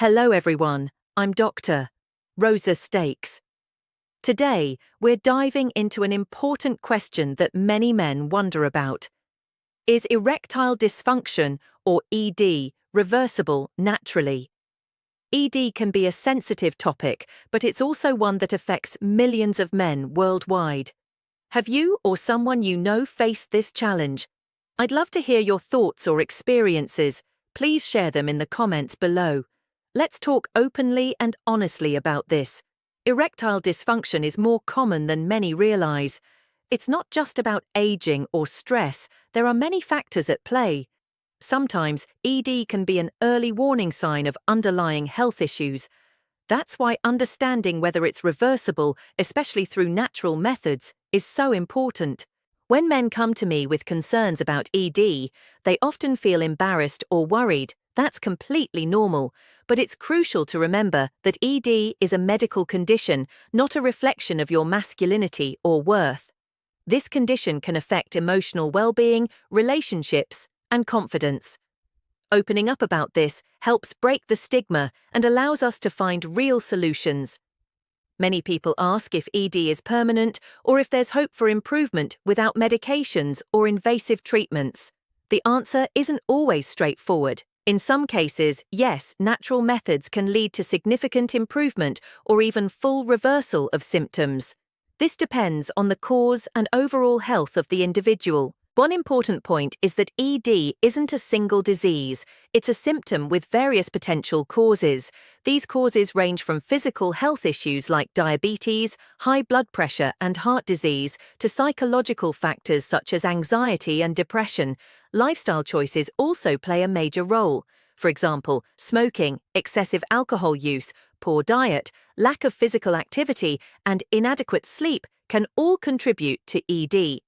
Hello everyone, I'm Dr. Rosa Stakes. Today, we're diving into an important question that many men wonder about. Is erectile dysfunction, or ED, reversible naturally? ED can be a sensitive topic, but it's also one that affects millions of men worldwide. Have you or someone you know faced this challenge? I'd love to hear your thoughts or experiences. Please share them in the comments below. Let's talk openly and honestly about this. Erectile dysfunction is more common than many realize. It's not just about aging or stress, there are many factors at play. Sometimes ED can be an early warning sign of underlying health issues. That's why understanding whether it's reversible, especially through natural methods, is so important. When men come to me with concerns about ED, they often feel embarrassed or worried. That's completely normal, but it's crucial to remember that ED is a medical condition, not a reflection of your masculinity or worth. This condition can affect emotional well-being, relationships, and confidence. Opening up about this helps break the stigma and allows us to find real solutions. Many people ask if ED is permanent or if there's hope for improvement without medications or invasive treatments. The answer isn't always straightforward. In some cases, yes, natural methods can lead to significant improvement or even full reversal of symptoms. This depends on the cause and overall health of the individual. One important point is that ED isn't a single disease. It's a symptom with various potential causes. These causes range from physical health issues like diabetes, high blood pressure, and heart disease to psychological factors such as anxiety and depression. Lifestyle choices also play a major role. For example, smoking, excessive alcohol use, poor diet, lack of physical activity, and inadequate sleep can all contribute to ED.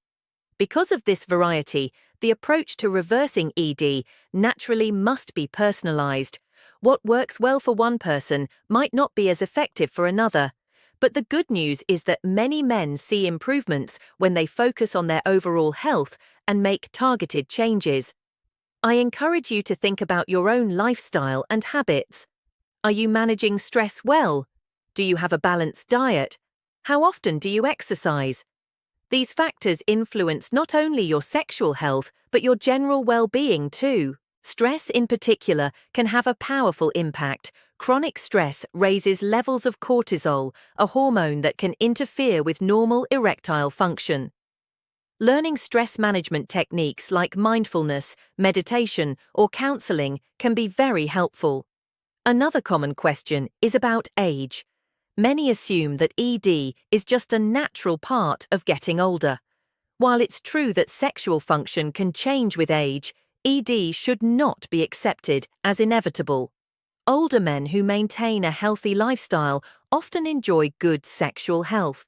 Because of this variety, the approach to reversing ED naturally must be personalized. What works well for one person might not be as effective for another. But the good news is that many men see improvements when they focus on their overall health and make targeted changes. I encourage you to think about your own lifestyle and habits. Are you managing stress well? Do you have a balanced diet? How often do you exercise? These factors influence not only your sexual health, but your general well-being too. Stress in particular can have a powerful impact. Chronic stress raises levels of cortisol, a hormone that can interfere with normal erectile function. Learning stress management techniques like mindfulness, meditation, or counseling can be very helpful. Another common question is about age. Many assume that ED is just a natural part of getting older. While it's true that sexual function can change with age, ED should not be accepted as inevitable. Older men who maintain a healthy lifestyle often enjoy good sexual health.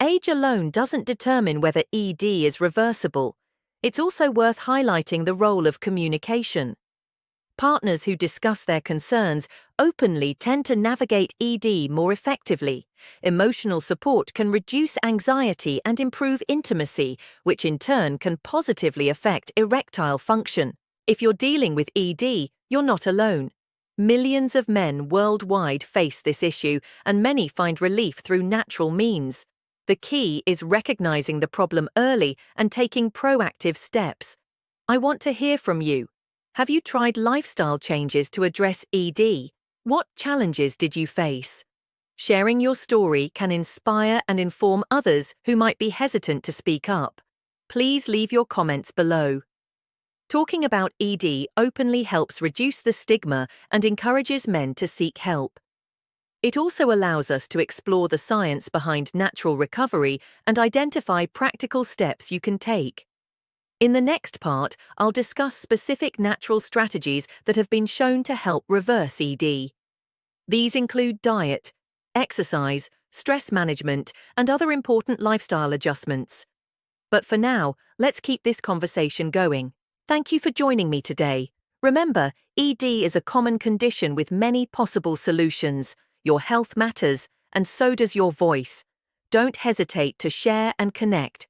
Age alone doesn't determine whether ED is reversible. It's also worth highlighting the role of communication. Partners who discuss their concerns openly tend to navigate ED more effectively. Emotional support can reduce anxiety and improve intimacy, which in turn can positively affect erectile function. If you're dealing with ED, you're not alone. Millions of men worldwide face this issue, and many find relief through natural means. The key is recognizing the problem early and taking proactive steps. I want to hear from you. Have you tried lifestyle changes to address ED? What challenges did you face? Sharing your story can inspire and inform others who might be hesitant to speak up. Please leave your comments below. Talking about ED openly helps reduce the stigma and encourages men to seek help. It also allows us to explore the science behind natural recovery and identify practical steps you can take. In the next part, I'll discuss specific natural strategies that have been shown to help reverse ED. These include diet, exercise, stress management, and other important lifestyle adjustments. But for now, let's keep this conversation going. Thank you for joining me today. Remember, ED is a common condition with many possible solutions. Your health matters, and so does your voice. Don't hesitate to share and connect.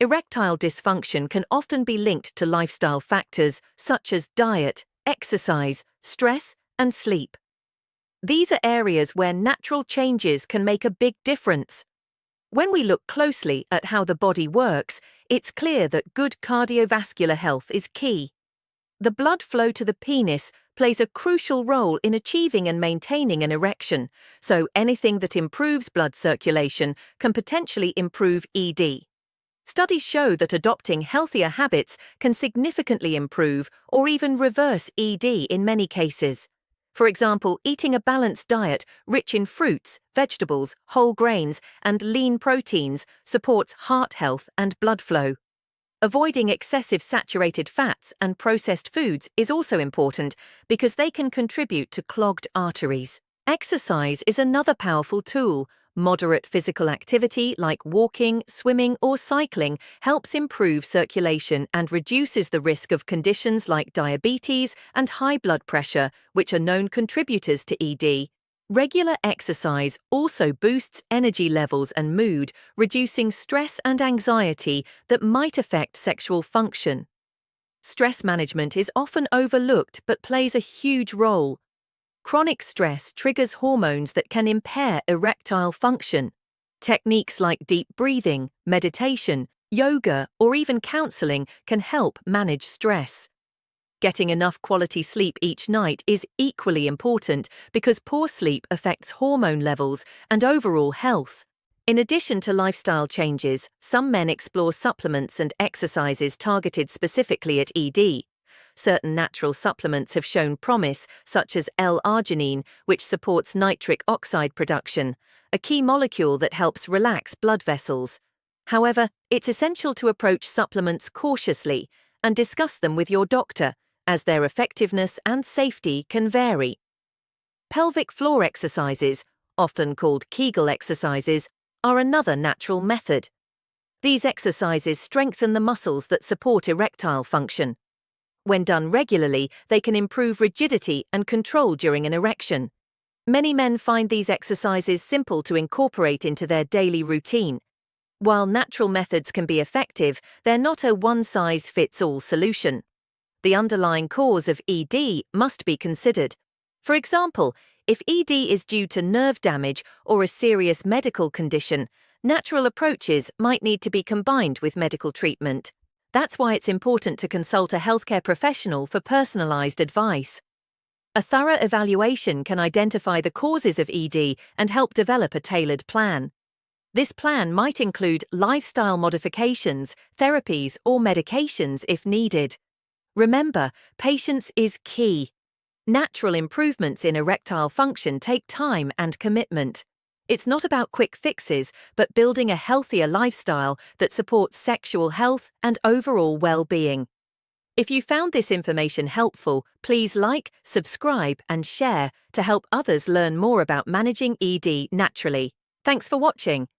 Erectile dysfunction can often be linked to lifestyle factors such as diet, exercise, stress, and sleep. These are areas where natural changes can make a big difference. When we look closely at how the body works, it's clear that good cardiovascular health is key. The blood flow to the penis plays a crucial role in achieving and maintaining an erection, so anything that improves blood circulation can potentially improve ED. Studies show that adopting healthier habits can significantly improve or even reverse ED in many cases. For example, eating a balanced diet rich in fruits, vegetables, whole grains, and lean proteins supports heart health and blood flow. Avoiding excessive saturated fats and processed foods is also important because they can contribute to clogged arteries. Exercise is another powerful tool. Moderate physical activity like walking, swimming, or cycling helps improve circulation and reduces the risk of conditions like diabetes and high blood pressure, which are known contributors to ED. Regular exercise also boosts energy levels and mood, reducing stress and anxiety that might affect sexual function. Stress management is often overlooked but plays a huge role. Chronic stress triggers hormones that can impair erectile function. Techniques like deep breathing, meditation, yoga, or even counseling can help manage stress. Getting enough quality sleep each night is equally important because poor sleep affects hormone levels and overall health. In addition to lifestyle changes, some men explore supplements and exercises targeted specifically at ED. Certain natural supplements have shown promise, such as L-arginine, which supports nitric oxide production, a key molecule that helps relax blood vessels. However, it's essential to approach supplements cautiously and discuss them with your doctor, as their effectiveness and safety can vary. Pelvic floor exercises, often called Kegel exercises, are another natural method. These exercises strengthen the muscles that support erectile function. When done regularly, they can improve rigidity and control during an erection. Many men find these exercises simple to incorporate into their daily routine. While natural methods can be effective, they're not a one-size-fits-all solution. The underlying cause of ED must be considered. For example, if ED is due to nerve damage or a serious medical condition, natural approaches might need to be combined with medical treatment. That's why it's important to consult a healthcare professional for personalized advice. A thorough evaluation can identify the causes of ED and help develop a tailored plan. This plan might include lifestyle modifications, therapies, or medications if needed. Remember, patience is key. Natural improvements in erectile function take time and commitment. It's not about quick fixes, but building a healthier lifestyle that supports sexual health and overall well-being. If you found this information helpful, please like, subscribe, and share to help others learn more about managing ED naturally. Thanks for watching.